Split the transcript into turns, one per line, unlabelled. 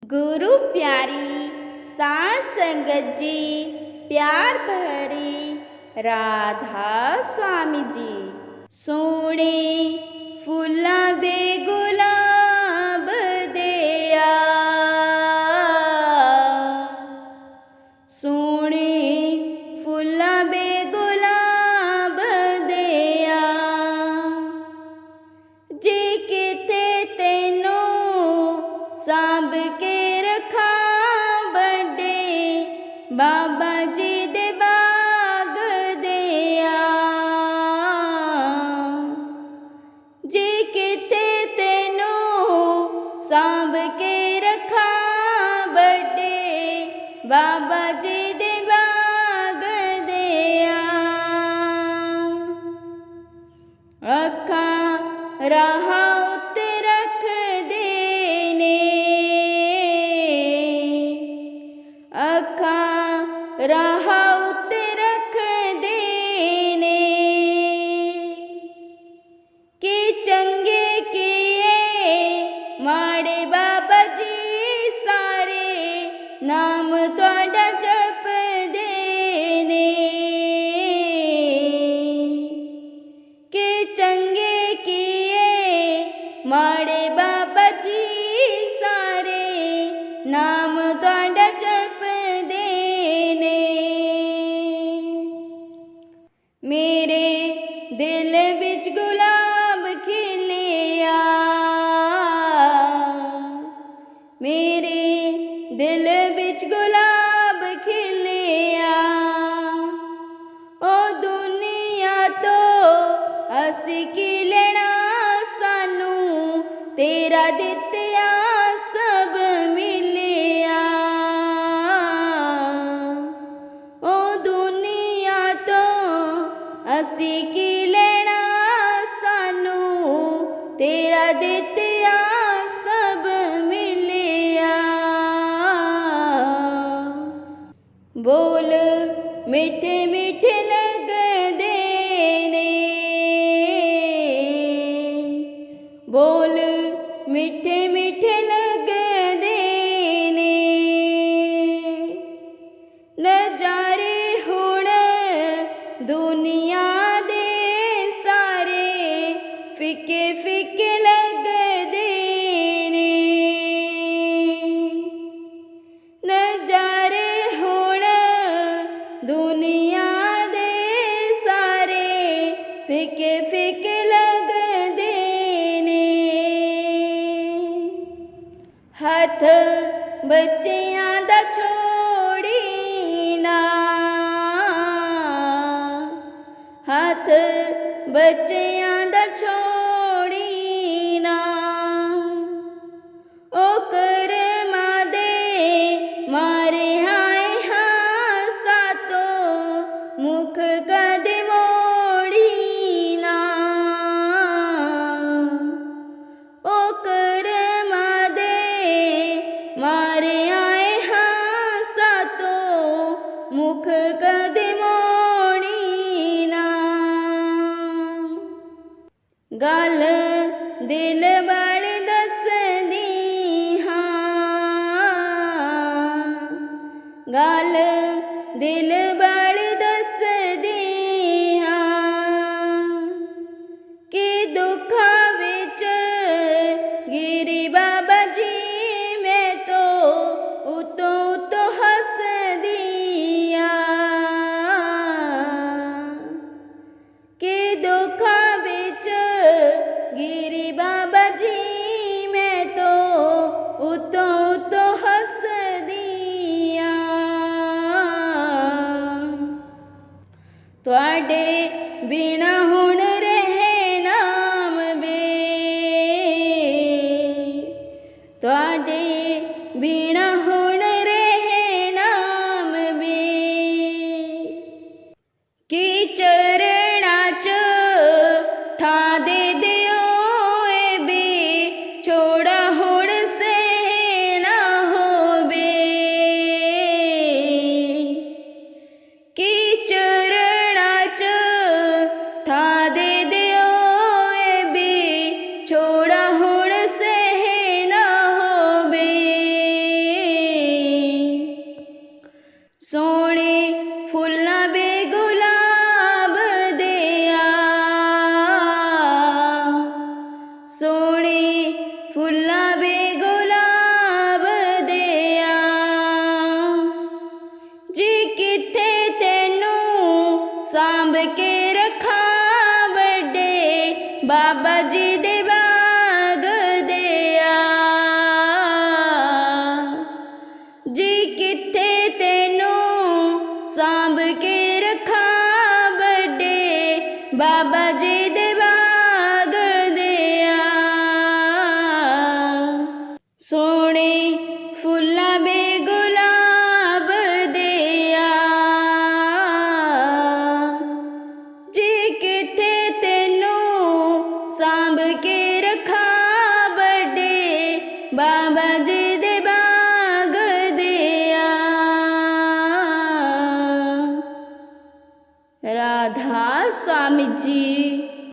गुरु प्यारी साध संगत जी, प्यार भरी राधा स्वामी जी। सोने फुल्लां दे गुलाब दिया, सोने फुल्लां दे गुलाब दिया, जे किते तैनू सांभ के रखा बड़े बाबा जी दे बाग दिया, जे किते तैनू सांभ के रखा बड़े बाबा जी दे बाग दिया। अखां राहां उत्ते रख देने, अखां राहां उत्ते रख देने, कि चंगे किए माड़े बाबा जी सारे नाम तुहाडा जप देने, कि चंगे किए माड़े बाबा जी सारे नाम तुहाडा जप देने। मेरे दिल विच गुलाब खिलिया, मेरे दिल विच गुलाब खिलिया, ओ दुनिया तो असी की लेना, सानू तेरा दित्या सब मिलिया। ओ दुनिया तो असी की लेना, सानू तेरा दित्या सब मिलिया। बोल मीठे मीठे लगदे ने, बोल मीठे मीठे लगदे ने, नजारे हुण दुनिया दे सारे फिके फिके लगदे ने, नजारे हुण दुनिया दे सारे फिके फिके लगदे ने। हथ बच्चियां दा छोड़ी ना, हथ बच्चियां दा छोड़ी ना, ओ करमां दे मारे हाय हां, सातो मुख कदे मोड़ी ना, ओ करमां दे मारे आए हां, सातो मुख कदे मोड़ी ना। गल दिल वाली दसदी हां, गल दिल वाली दसदी हां, कि दुखां विच गिरी बाबा जी मैं तो उतों उतों हसदी आं, कि दुखां विच गिरी बाबा जी मैं तो उतों उतों हसदी आं। तुहाडे बिना हुण रहे नाम बे, तुहाडे बिना हुण रहे नाम बे, कि चरणां च थां दे दिओ ए बे, छोड़ा हुण सह ना होवे, कि चरणां च थां दे दिओ ए बे, छोड़ा हुण सह ना होवे। ਬਾਬਾ ਜੀ ਦੇ ਬਾਗ ਦਿਆ। ਜੀ ਕਿੱਥੇ ਤੈਨੂੰ ਸਾਂਭ ਕੇ ਰੱਖਾਂ ਵੱਡੇ ਬਾਬਾ ਜੀ ਦੇ ਬਾਗ ਦਿਆ। ਸੋਹਣੇ ਫੁੱਲਾਂ ਬੇ ਗੁਲਾਬ ਦਿਆ। ਜੀ ਕਿੱਥੇ ਤੈਨੂੰ ਸਾਂਭ ਕੇ ਰੱਖਾਂ ਵੱਡੇ ਬਾਬਾ ਜੀ ਦੇ ਬਾਗ ਦਿਆ। राधा स्वामी जी।